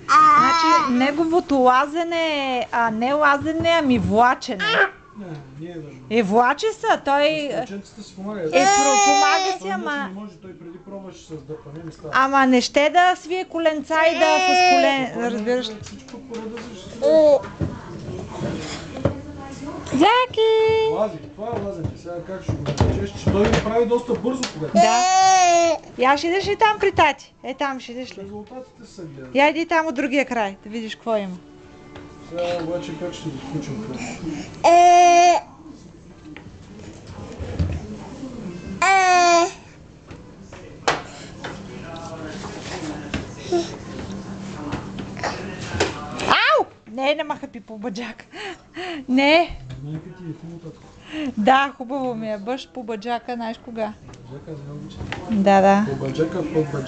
Значи неговото лазене е не лазене, ами влачене. Не, Е, влачи се, той ученците си помагат. помага си, Той ама... не може, той преди пробваше с дърпане, не става. Ама не ще да свие коленца и да с колен, разбираш ли? Всичко по реда си. Заки! Лази, това е лазене. Сега как ще го кажеш, че той го прави доста бързо когато. Да. Я ще идеш ли там при тати? Е, там ще идеш ли? Резултатите са гледат. Я иди там от другия край, да видиш какво има. Сега обаче как ще го включим това? Ау! Не махапи по баджак. Не. Майка ти е хубаво татко. Да, хубаво ми е. Бъж по баджака, знаеш кога. Баджака не обича. Да. По баджака, под баджака.